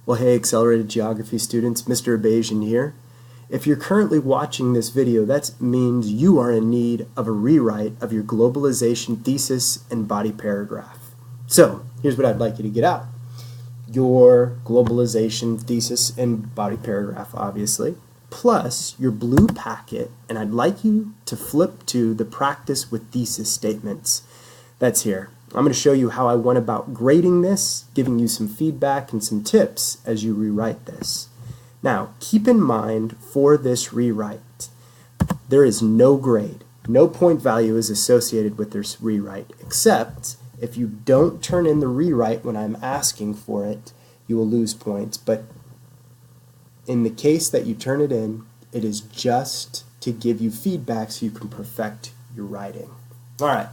Well, hey, Accelerated Geography students, Mr. Abasian here. If you're currently watching this video, that means you are in need of a rewrite of your globalization thesis and body paragraph. So, here's what I'd like you to get out. Your globalization thesis and body paragraph, obviously, plus your blue packet, and I'd like you to flip to the practice with thesis statements. That's here. I'm going to show you how I went about grading this, giving you some feedback and some tips as you rewrite this. Now, keep in mind for this rewrite, there is no grade. No point value is associated with this rewrite, except if you don't turn in the rewrite when I'm asking for it, you will lose points. But in the case that you turn it in, it is just to give you feedback so you can perfect your writing. All right.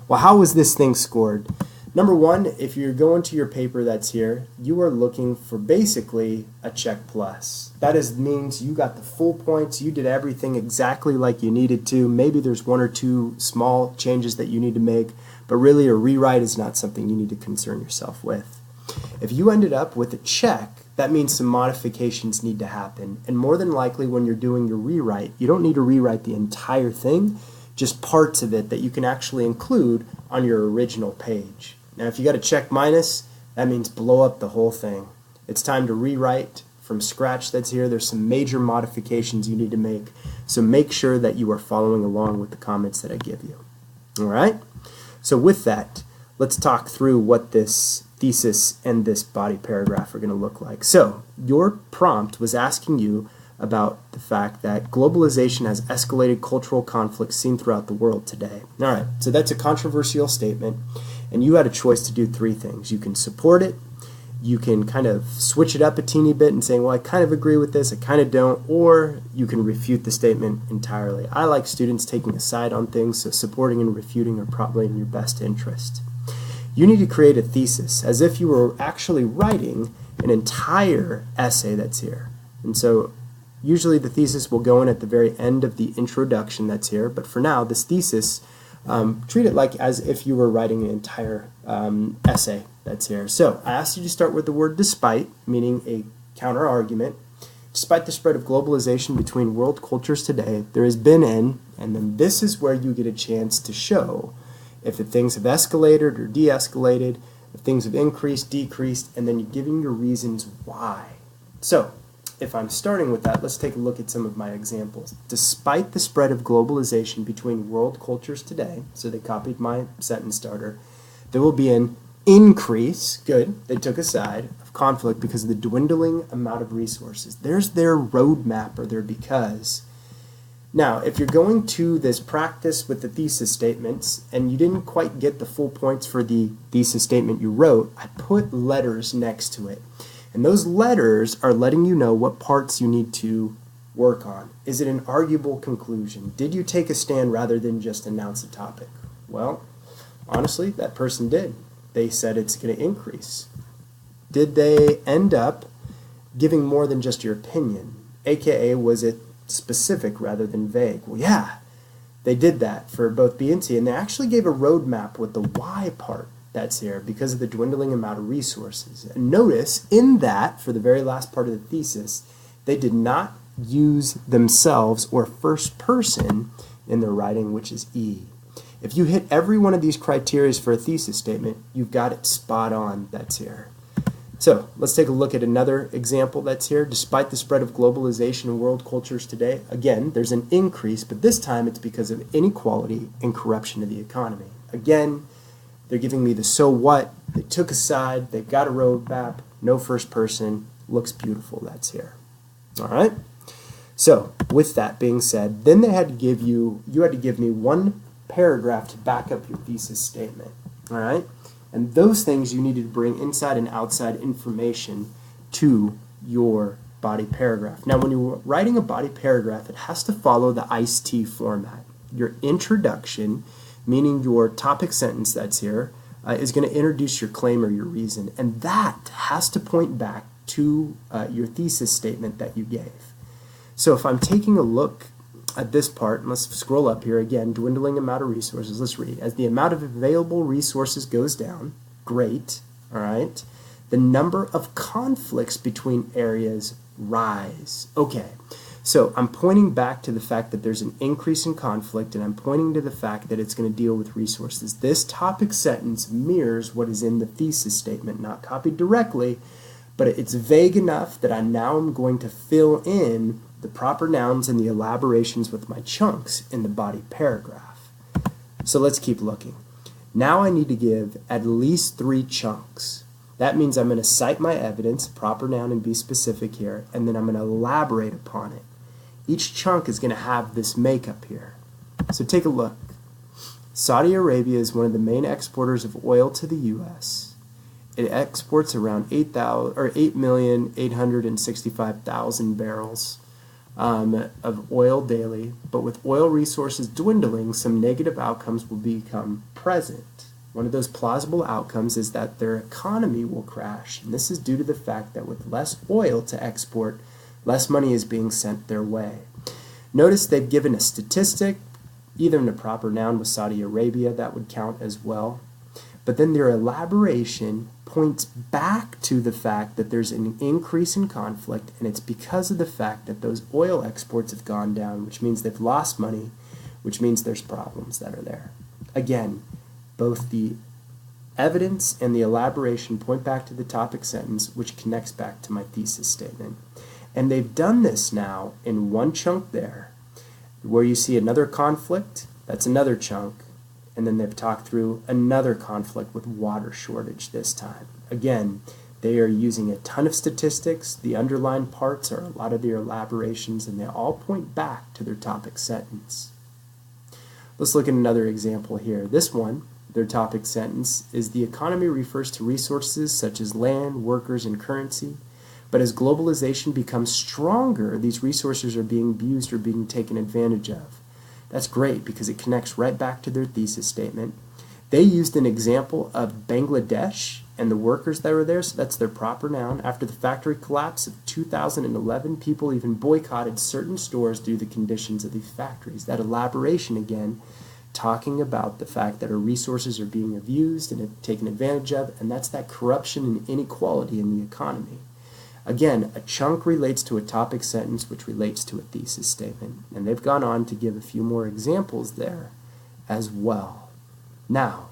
Well, how was this thing scored? Number one, if you're going to your paper that's here, you are looking for basically a check plus. That means you got the full points, you did everything exactly like you needed to. Maybe there's one or two small changes that you need to make, but really a rewrite is not something you need to concern yourself with. If you ended up with a check, that means some modifications need to happen. And more than likely when you're doing your rewrite, you don't need to rewrite the entire thing, just parts of it that you can actually include on your original page. Now, if you got a check minus, that means blow up the whole thing. It's time to rewrite from scratch. That's here. There's some major modifications you need to make, so make sure that you are following along with the comments that I give you. All right? So with that, let's talk through what this thesis and this body paragraph are going to look like. So your prompt was asking you about the fact that globalization has escalated cultural conflicts seen throughout the world today. All right, so that's a controversial statement, and you had a choice to do three things. You can support it, you can kind of switch it up a teeny bit and saying, well, I kind of agree with this, I kind of don't, or you can refute the statement entirely. I like students taking a side on things, so supporting and refuting are probably in your best interest. You need to create a thesis as if you were actually writing an entire essay that's here. And so usually the thesis will go in at the very end of the introduction that's here, but for now, this thesis, treat it like as if you were writing an entire essay that's here. So I asked you to start with the word despite, meaning a counter argument. Despite the spread of globalization between world cultures today, there has been and then this is where you get a chance to show if the things have escalated or de-escalated, if things have increased, decreased, and then you're giving your reasons why. So if I'm starting with that, let's take a look at some of my examples. Despite the spread of globalization between world cultures today, so they copied my sentence starter, there will be an increase, good, they took a side, of conflict because of the dwindling amount of resources. There's their roadmap or their because. Now, if you're going to this practice with the thesis statements and you didn't quite get the full points for the thesis statement you wrote, I put letters next to it. And those letters are letting you know what parts you need to work on. Is it an arguable conclusion? Did you take a stand rather than just announce a topic? Well, honestly, that person did. They said it's going to increase. Did they end up giving more than just your opinion? AKA, was it specific rather than vague? Well, yeah, they did that for both B and C, and they actually gave a roadmap with the why part that's here because of the dwindling amount of resources. And notice in that, for the very last part of the thesis, they did not use themselves or first person in their writing, which is E. If you hit every one of these criteria for a thesis statement, you've got it spot on. That's here. So let's take a look at another example that's here. Despite the spread of globalization in world cultures today, again, there's an increase, but this time it's because of inequality and corruption of the economy. Again, they're giving me the so what. They took a side, they've got a roadmap, no first person, looks beautiful, that's here. All right? So with that being said, then they had to give you had to give me one paragraph to back up your thesis statement. All right? And those things you needed to bring inside and outside information to your body paragraph. Now, when you're writing a body paragraph, it has to follow the ICE-T format. Your introduction, meaning your topic sentence that's here, is going to introduce your claim or your reason. And that has to point back to your thesis statement that you gave. So if I'm taking a look at this part, and let's scroll up here again, dwindling amount of resources, let's read. As the amount of available resources goes down, great, all right, the number of conflicts between areas rise. Okay, so I'm pointing back to the fact that there's an increase in conflict, and I'm pointing to the fact that it's going to deal with resources. This topic sentence mirrors what is in the thesis statement, not copied directly, but it's vague enough that I now am going to fill in the proper nouns and the elaborations with my chunks in the body paragraph. So let's keep looking. Now I need to give at least 3 chunks. That means I'm going to cite my evidence, proper noun, and be specific here, and then I'm going to elaborate upon it. Each chunk is going to have this makeup here. So take a look. Saudi Arabia is one of the main exporters of oil to the U.S. It exports around 8,865,000 barrels of oil daily, but with oil resources dwindling, some negative outcomes will become present. One of those plausible outcomes is that their economy will crash, and this is due to the fact that with less oil to export, less money is being sent their way. Notice they've given a statistic, either in a proper noun with Saudi Arabia, that would count as well, but then their elaboration points back to the fact that there's an increase in conflict, and it's because of the fact that those oil exports have gone down, which means they've lost money, which means there's problems that are there. Again, both the evidence and the elaboration point back to the topic sentence, which connects back to my thesis statement. And they've done this now in one chunk there, where you see another conflict, that's another chunk, and then they've talked through another conflict with water shortage this time. Again, they are using a ton of statistics. The underlined parts are a lot of their elaborations, and they all point back to their topic sentence. Let's look at another example here. This one, their topic sentence, is the economy refers to resources such as land, workers, and currency. But as globalization becomes stronger, these resources are being abused or being taken advantage of. That's great because it connects right back to their thesis statement. They used an example of Bangladesh and the workers that were there, so that's their proper noun. After the factory collapse of 2011, people even boycotted certain stores due to the conditions of these factories. That elaboration again, talking about the fact that our resources are being abused and taken advantage of, and that's that corruption and inequality in the economy. Again, a chunk relates to a topic sentence which relates to a thesis statement, and they've gone on to give a few more examples there as well. Now,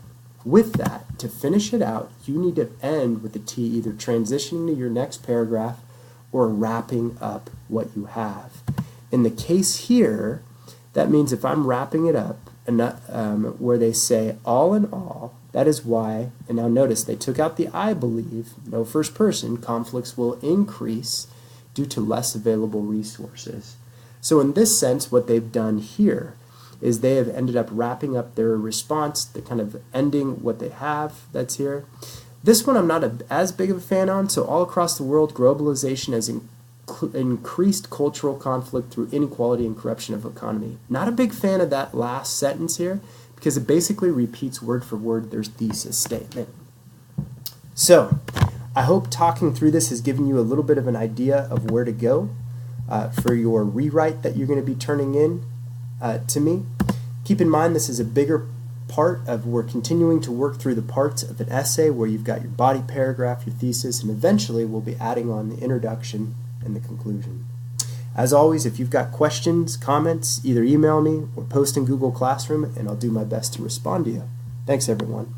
with that, to finish it out, you need to end with the T, either transitioning to your next paragraph or wrapping up what you have. In the case here, that means if I'm wrapping it up, where they say all in all, that is why, and now notice they took out the I believe, no first person, conflicts will increase due to less available resources. So in this sense, what they've done here is they have ended up wrapping up their response, the kind of ending what they have that's here. This one I'm not as big of a fan on, so all across the world, globalization has increased cultural conflict through inequality and corruption of economy. Not a big fan of that last sentence here, because it basically repeats word for word their thesis statement. So, I hope talking through this has given you a little bit of an idea of where to go for your rewrite that you're going to be turning in to me. Keep in mind this is a bigger part of, we're continuing to work through the parts of an essay where you've got your body paragraph, your thesis, and eventually we'll be adding on the introduction and the conclusion. As always, if you've got questions, comments, either email me or post in Google Classroom, and I'll do my best to respond to you. Thanks, everyone.